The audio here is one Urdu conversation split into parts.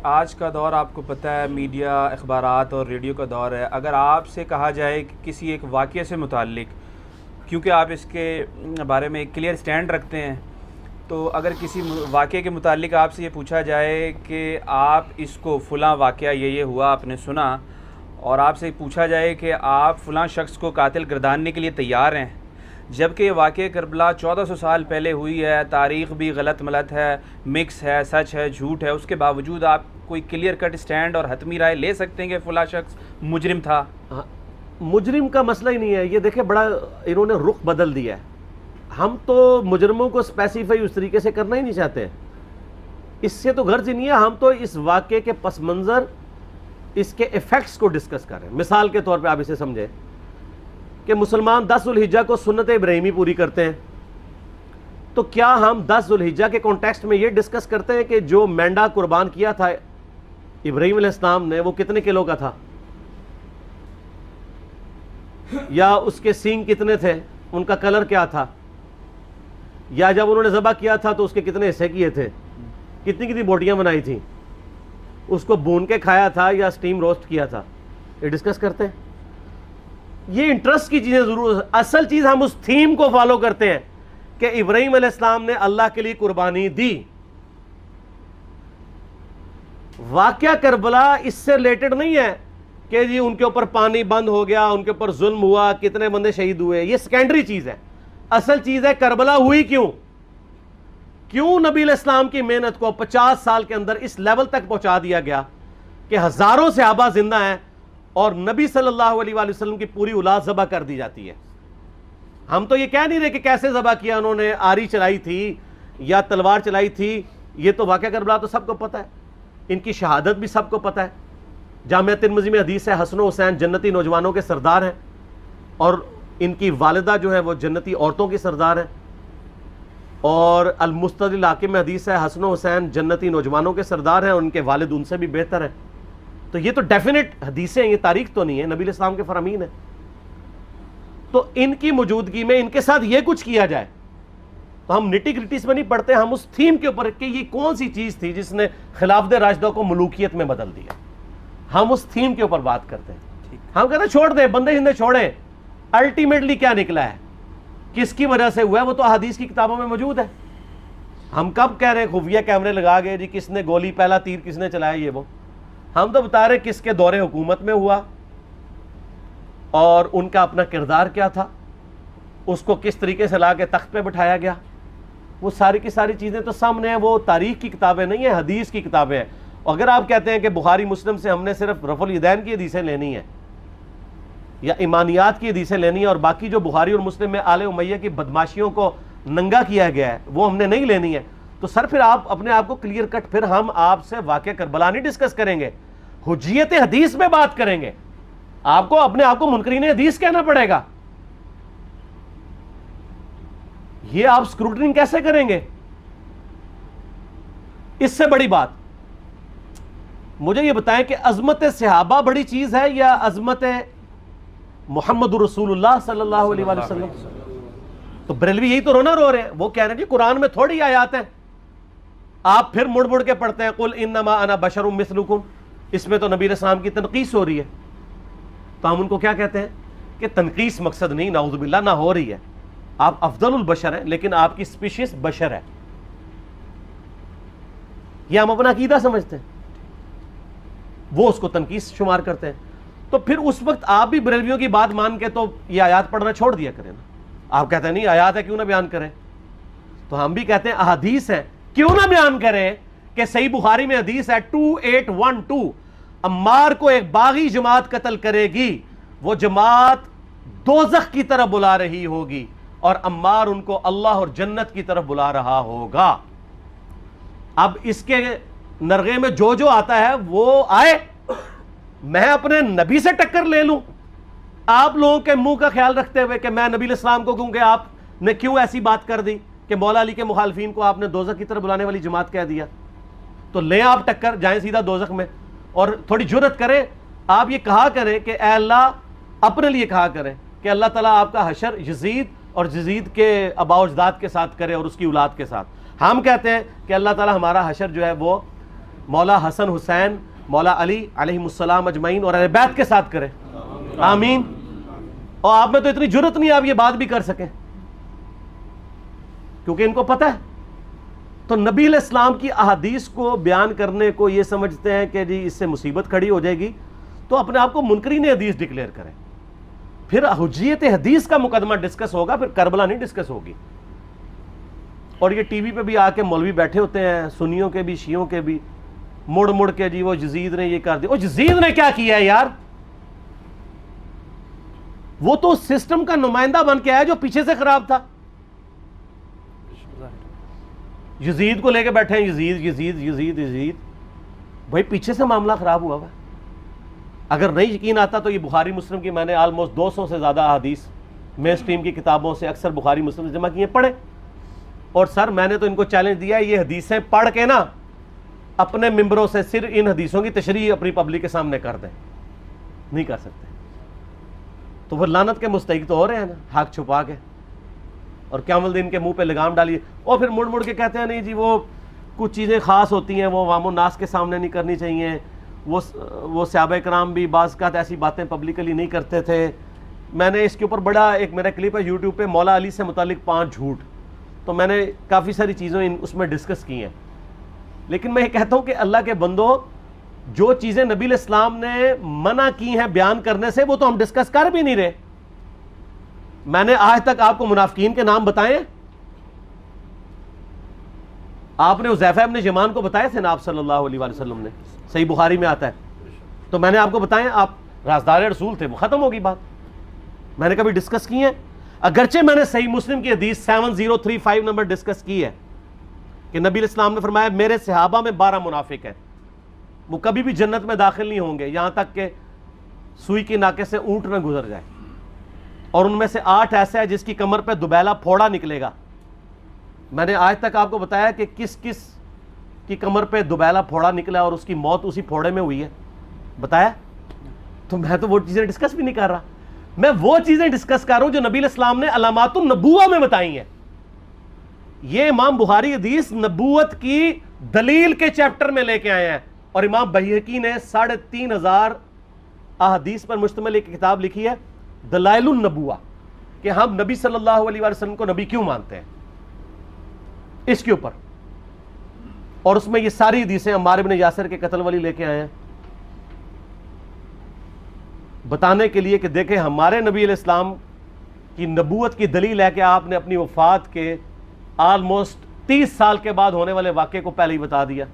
آج کا دور آپ کو پتہ ہے میڈیا، اخبارات اور ریڈیو کا دور ہے. اگر آپ سے کہا جائے کہ کسی ایک واقعے سے متعلق، کیونکہ آپ اس کے بارے میں ایک کلیئر سٹینڈ رکھتے ہیں، تو اگر کسی واقعے کے متعلق آپ سے یہ پوچھا جائے کہ آپ اس کو فلاں واقعہ یہ ہوا آپ نے سنا، اور آپ سے پوچھا جائے کہ آپ فلاں شخص کو قاتل گرداننے کے لیے تیار ہیں، جبکہ یہ واقعہ کربلا 1400 سال پہلے ہوئی ہے، تاریخ بھی غلط ملت ہے، مکس ہے، سچ ہے، جھوٹ ہے، اس کے باوجود آپ کوئی کلیئر کٹ سٹینڈ اور حتمی رائے لے سکتے ہیں کہ فلاں شخص مجرم تھا؟ مجرم کا مسئلہ ہی نہیں ہے. یہ دیکھیں بڑا انہوں نے رخ بدل دیا ہے. ہم تو مجرموں کو اسپیسیفائی اس طریقے سے کرنا ہی نہیں چاہتے. اس سے تو غرض ہی نہیں ہے. ہم تو اس واقعے کے پس منظر اس کے ایفیکٹس کو ڈسکس کر رہے ہیں. مثال کے طور پہ آپ اسے سمجھیں کہ مسلمان 10 ذوالحجہ کو سنت ابراہیمی پوری کرتے ہیں، تو کیا ہم 10 ذوالحجہ کے کانٹیکسٹ میں یہ ڈسکس کرتے ہیں کہ جو مینڈا قربان کیا تھا ابراہیم علیہ السلام نے وہ کتنے کلو کا تھا، یا اس کے سینگ کتنے تھے، ان کا کلر کیا تھا، یا جب انہوں نے ذبح کیا تھا تو اس کے کتنے حصے کیے تھے، کتنی بوٹیاں بنائی تھیں، اس کو بھون کے کھایا تھا یا سٹیم روسٹ کیا تھا، یہ ڈسکس کرتے ہیں. یہ انٹرسٹ کی چیزیں ضرور. اصل چیز ہم اس تھیم کو فالو کرتے ہیں کہ ابراہیم علیہ السلام نے اللہ کے لیے قربانی دی. واقعہ کربلا اس سے ریلیٹڈ نہیں ہے کہ جی ان کے اوپر پانی بند ہو گیا، ان کے اوپر ظلم ہوا، کتنے بندے شہید ہوئے. یہ سیکنڈری چیز ہے. اصل چیز ہے کربلا ہوئی کیوں نبی علیہ السلام کی محنت کو 50 سال کے اندر اس لیول تک پہنچا دیا گیا کہ ہزاروں صحابہ زندہ ہیں اور نبی صلی اللہ علیہ وآلہ وسلم کی پوری اولاد ذبح کر دی جاتی ہے. ہم تو یہ کہہ نہیں رہے کہ کیسے ذبح کیا انہوں نے، آری چلائی تھی یا تلوار چلائی تھی. یہ تو واقعہ کربلا تو سب کو پتہ ہے، ان کی شہادت بھی سب کو پتہ ہے. جامعہ ترمذی میں حدیث ہے حسن و حسین جنتی نوجوانوں کے سردار ہیں، اور ان کی والدہ جو ہے وہ جنتی عورتوں کی سردار ہیں. اور المستدل حاکم میں حدیث ہے حسن و حسین جنتی نوجوانوں کے سردار ہیں، اور ان کے والد ان سے بھی بہتر ہیں. تو یہ تو ڈیفینٹ حدیثیں ہیں، یہ تاریخ تو نہیں ہے، نبی علیہ السلام کے فرامین ہیں. تو ان کی موجودگی میں ان کے ساتھ یہ کچھ کیا جائے تو ہم نٹی گریٹیز میں نہیں پڑھتے. ہم اس تھیم کے اوپر کہ یہ کون سی چیز تھی جس نے خلافت راشدہ کو ملوکیت میں بدل دیا، ہم اس تھیم کے اوپر بات کرتے ہیں. ہم کہتے ہیں چھوڑ دیں، بندے ہندے چھوڑیں. الٹیمیٹلی کیا نکلا ہے، کس کی وجہ سے ہوا ہے، وہ تو حدیث کی کتابوں میں موجود ہے. ہم کب کہہ رہے ہیں خفیہ کیمرے لگا گئے جی کس نے گولی، پہلا تیر کس نے چلایا، یہ وہ. ہم تو بتا رہے کس کے دور حکومت میں ہوا اور ان کا اپنا کردار کیا تھا، اس کو کس طریقے سے لا کے تخت پہ بٹھایا گیا. وہ ساری کی ساری چیزیں تو سامنے ہیں. وہ تاریخ کی کتابیں نہیں ہیں، حدیث کی کتابیں ہیں. اگر آپ کہتے ہیں کہ بخاری مسلم سے ہم نے صرف رفع الیدین کی حدیثیں لینی ہیں یا ایمانیات کی حدیثیں لینی ہے اور باقی جو بخاری اور مسلم میں آل امیہ کی بدماشیوں کو ننگا کیا گیا ہے وہ ہم نے نہیں لینی ہے، تو سر پھر آپ اپنے آپ کو کلیئر کٹ، پھر ہم آپ سے واقعہ کربلا نہیں ڈسکس کریں گے، حجیت حدیث میں بات کریں گے. آپ کو اپنے آپ کو منکرین حدیث کہنا پڑے گا. یہ آپ اسکروٹنگ کیسے کریں گے؟ اس سے بڑی بات مجھے یہ بتائیں کہ عظمت صحابہ بڑی چیز ہے یا عظمت محمد رسول اللہ صلی اللہ علیہ وآلہ وسلم؟ تو بریلوی یہی تو رونا رو رہے ہیں. وہ کہہ رہے ہیں جی قرآن میں تھوڑی آیات ہیں، آپ پھر مڑ مڑ کے پڑھتے ہیں قل انما انا بشر مثلکم، اس میں تو نبی علیہ السلام کی تنقیص ہو رہی ہے. تو ہم ان کو کیا کہتے ہیں کہ تنقیص مقصد نہیں، نعوذ باللہ، نہ ہو رہی ہے. آپ افضل البشر ہیں لیکن آپ کی سپیشیز بشر ہے. یہ ہم اپنا عقیدہ سمجھتے ہیں، وہ اس کو تنقیص شمار کرتے ہیں. تو پھر اس وقت آپ بھی بریلویوں کی بات مان کے تو یہ آیات پڑھنا چھوڑ دیا کریں نا. آپ کہتے ہیں نہیں آیات ہے کیوں نہ بیان کریں، تو ہم بھی کہتے ہیں احادیث ہے کیوں نہ بیان کریں. کہ صحیح بخاری میں حدیث ہے 2812 عمار کو ایک باغی جماعت قتل کرے گی، وہ جماعت دوزخ کی طرف بلا رہی ہوگی اور عمار ان کو اللہ اور جنت کی طرف بلا رہا ہوگا. اب اس کے نرغے میں جو آتا ہے وہ آئے، میں اپنے نبی سے ٹکر لے لوں آپ لوگوں کے منہ کا خیال رکھتے ہوئے کہ میں نبی علیہ السلام کو کہوں کہ آپ نے کیوں ایسی بات کر دی کہ مولا علی کے مخالفین کو آپ نے دوزخ کی طرف بلانے والی جماعت کہہ دیا. تو لیں آپ ٹکر، جائیں سیدھا دوزخ میں. اور تھوڑی جرت کریں، آپ یہ کہا کریں کہ اے اللہ، اپنے لیے کہا کریں کہ اللہ تعالیٰ آپ کا حشر یزید اور یزید کے آباء و اجداد کے ساتھ کرے اور اس کی اولاد کے ساتھ. ہم کہتے ہیں کہ اللہ تعالیٰ ہمارا حشر جو ہے وہ مولا حسن حسین مولا علی علیہ السلام اجمعین اور اہل بیت کے ساتھ کرے، آمین۔ اور آپ میں تو اتنی جرت نہیں آپ یہ بات بھی کر سکیں، کیونکہ ان کو پتہ ہے۔ تو نبی علیہ السلام کی احادیث کو بیان کرنے کو یہ سمجھتے ہیں کہ جی اس سے مصیبت کھڑی ہو جائے گی، تو اپنے آپ کو منکرین حدیث ڈکلیئر کریں، پھر حجیت حدیث کا مقدمہ ڈسکس ہوگا، پھر کربلا نہیں ڈسکس ہوگی۔ اور یہ ٹی وی پہ بھی آ کے مولوی بیٹھے ہوتے ہیں، سنیوں کے بھی شیعوں کے بھی، مڑ مڑ کے جی وہ یزید نے یہ کر دیا۔ وہ یزید نے کیا کیا ہے یار؟ وہ تو سسٹم کا نمائندہ بن کے آیا جو پیچھے سے خراب تھا۔ یزید کو لے کے بیٹھے ہیں، یزید یزید یزید یزید، بھائی پیچھے سے معاملہ خراب ہوا ہوا ہے۔ اگر نہیں یقین آتا تو یہ بخاری مسلم کی میں نے آلموسٹ 200 سے زیادہ احادیث مین سٹریم کی کتابوں سے اکثر بخاری مسلم سے جمع کیے، پڑھے۔ اور سر میں نے تو ان کو چیلنج دیا ہے، یہ حدیثیں پڑھ کے نا اپنے ممبروں سے صرف ان حدیثوں کی تشریح اپنی پبلک کے سامنے کر دیں، نہیں کر سکتے، تو وہ لعنت کے مستحق تو ہو رہے ہیں نا، حق چھپا کے، اور قیامت دن کے منہ پہ لگام ڈالیے، اور پھر مڑ مڑ کے کہتے ہیں نہیں جی وہ کچھ چیزیں خاص ہوتی ہیں، وہ عوام الناس کے سامنے نہیں کرنی چاہیے، وہ صحابہ کرام بھی بعض اوقات ایسی باتیں پبلکلی نہیں کرتے تھے۔ میں نے اس کے اوپر بڑا ایک میرا کلپ ہے یوٹیوب پہ، مولا علی سے متعلق 5 جھوٹ، تو میں نے کافی ساری چیزیں اس میں ڈسکس کی ہیں۔ لیکن میں یہ کہتا ہوں کہ اللہ کے بندو، جو چیزیں نبی علیہ السلام نے منع کی ہیں بیان کرنے سے، وہ تو ہم ڈسکس کر بھی نہیں رہے۔ میں نے آج تک آپ کو منافقین کے نام بتائے؟ آپ نے حذیفہ ابن یمان کو بتائے تھے نا آپ صلی اللہ علیہ وآلہ وسلم نے، صحیح بخاری میں آتا ہے، تو میں نے آپ کو بتائے، آپ رازدار رسول تھے، وہ ختم ہوگی بات۔ میں نے کبھی ڈسکس کی ہے؟ اگرچہ میں نے صحیح مسلم کی حدیث 7035 نمبر ڈسکس کی ہے کہ نبی علیہ السلام نے فرمایا میرے صحابہ میں 12 منافق ہیں، وہ کبھی بھی جنت میں داخل نہیں ہوں گے یہاں تک کہ سوئی کے ناکے سے اونٹ نہ گزر جائے، اور ان میں سے 8 ایسے ہیں جس کی کمر پہ دوبیلا پھوڑا نکلے گا۔ میں نے آج تک آپ کو بتایا کہ کس کس کی کمر پہ دوبیلا پھوڑا نکلا اور اس کی موت اسی پھوڑے میں ہوئی ہے؟ بتایا؟ تو میں تو وہ چیزیں ڈسکس بھی نہیں کر رہا، میں وہ چیزیں ڈسکس کر رہا ہوں جو نبی علیہ السلام نے علامات النبوہ میں بتائی ہیں۔ یہ امام بخاری حدیث نبوت کی دلیل کے چیپٹر میں لے کے آئے ہیں، اور امام بہقی نے 3500 احادیث پر مشتمل ایک کتاب لکھی ہے دلائل النبوہ، کہ ہم نبی صلی اللہ علیہ وسلم کو نبی کیوں مانتے ہیں، اس کے اوپر۔ اور اس میں یہ ساری حدیثیں عمار بن یاسر کے قتل والی لے کے آئے ہیں، بتانے کے لیے کہ دیکھیں ہمارے نبی علیہ السلام کی نبوت کی دلیل ہے کہ آپ نے اپنی وفات کے آلموسٹ 30 سال کے بعد ہونے والے واقعے کو پہلے ہی بتا دیا۔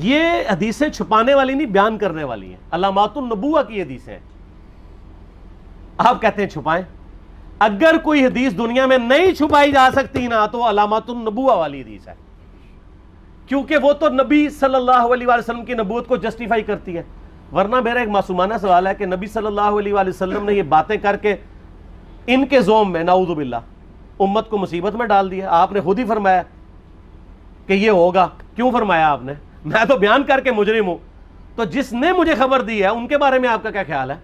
یہ حدیثیں چھپانے والی نہیں، بیان کرنے والی ہیں، علامات النبوہ کی حدیثیں۔ آپ کہتے ہیں چھپائیں، اگر کوئی حدیث دنیا میں نہیں چھپائی جا سکتی نا تو علامات النبوہ والی حدیث ہے، کیونکہ وہ تو نبی صلی اللہ علیہ وسلم کی نبوت کو جسٹیفائی کرتی ہے۔ ورنہ میرا ایک معصومانہ سوال ہے کہ نبی صلی اللہ علیہ وسلم نے یہ باتیں کر کے ان کے زوم میں نعوذ باللہ امت کو مصیبت میں ڈال دیا۔ آپ نے خود ہی فرمایا کہ یہ ہوگا، کیوں فرمایا آپ نے؟ میں تو بیان کر کے مجرم ہوں، تو جس نے مجھے خبر دی ہے ان کے بارے میں آپ کا کیا خیال ہے؟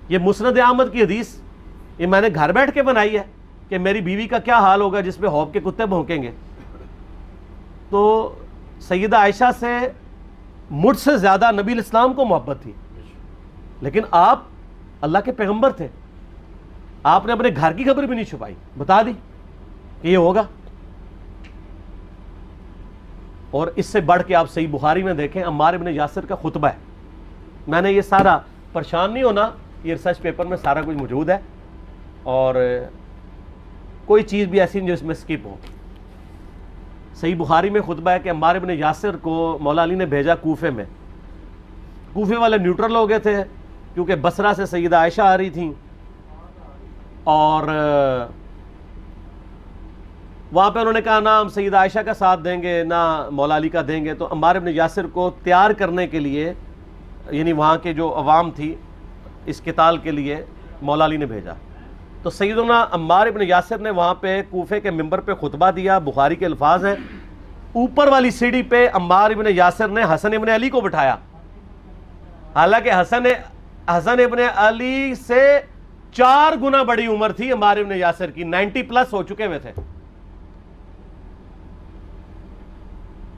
یہ مسند احمد کی حدیث یہ میں نے گھر بیٹھ کے بنائی ہے کہ میری بیوی کا کیا حال ہوگا جس پہ ہوب کے کتے بھونکیں گے۔ تو سیدہ عائشہ سے مجھ سے زیادہ نبی علیہ السلام کو محبت تھی، لیکن آپ اللہ کے پیغمبر تھے، آپ نے اپنے گھر کی خبر بھی نہیں چھپائی، بتا دی کہ یہ ہوگا۔ اور اس سے بڑھ کے آپ صحیح بخاری میں دیکھیں، عمار بن یاسر کا خطبہ ہے، میں نے یہ سارا، پریشان نہیں ہونا، یہ ریسرچ پیپر میں سارا کچھ موجود ہے، اور کوئی چیز بھی ایسی نہیں جو اس میں سکپ ہو۔ صحیح بخاری میں خطبہ ہے کہ عمار بن یاسر کو مولا علی نے بھیجا کوفے میں، کوفے والے نیوٹرل ہو گئے تھے کیونکہ بصرہ سے سیدہ عائشہ آ رہی تھیں، اور وہاں پہ انہوں نے کہا نہ ہم سیدہ عائشہ کا ساتھ دیں گے نہ مولا علی کا دیں گے، تو عمار بن یاسر کو تیار کرنے کے لیے، یعنی وہاں کے جو عوام تھی اس قتال کے لیے مولا علی نے بھیجا۔ تو سیدنا عمار بن یاسر نے وہاں پہ کوفے کے ممبر پہ خطبہ دیا، بخاری کے الفاظ ہیں، اوپر والی سیڑھی پہ عمار بن یاسر نے حسن ابن علی کو بٹھایا، حالانکہ حسن ابن علی سے 4 گنا بڑی عمر تھی عمار بن یاسر کی، 90 پلس ہو چکے ہوئے تھے۔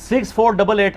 6488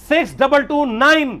6229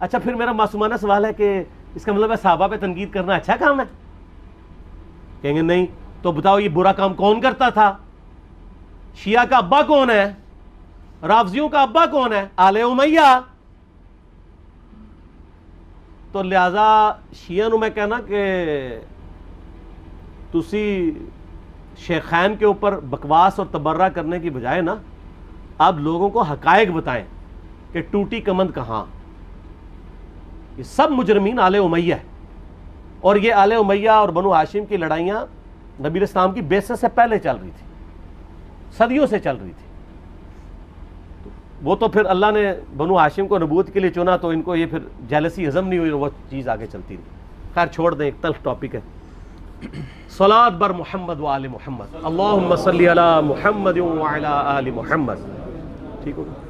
اچھا پھر میرا معصومانہ سوال ہے کہ اس کا مطلب ہے صحابہ پہ تنقید کرنا اچھا کام ہے؟ کہیں گے نہیں. تو بتاؤ یہ برا کام کون کرتا تھا؟ شیعہ کا ابا کون ہے؟ رافضیوں کا ابا کون ہے؟ آل امیہ. تو لہذا شیعہ نو میں کہنا کہ تسی شیخین کے اوپر بکواس اور تبرہ کرنے کی بجائے نا آپ لوگوں کو حقائق بتائیں کہ ٹوٹی کمند کہاں. یہ سب مجرمین آل امیہ ہے، اور یہ آل امیہ اور بنو ہاشم کی لڑائیاں نبی علیہ السلام کی بعثت سے پہلے چل رہی تھی، صدیوں سے چل رہی تھی. وہ تو پھر اللہ نے بنو ہاشم کو نبوت کے لیے چنا تو ان کو یہ پھر جیلسی ہضم نہیں ہوئی، وہ چیز آگے چلتی رہی. خیر چھوڑ دیں، ایک تلخ ٹاپک ہے. صلاۃ بر محمد و آل محمد، اللہم صلی علی محمد و علی آل محمد. ٹھیک ہوگا.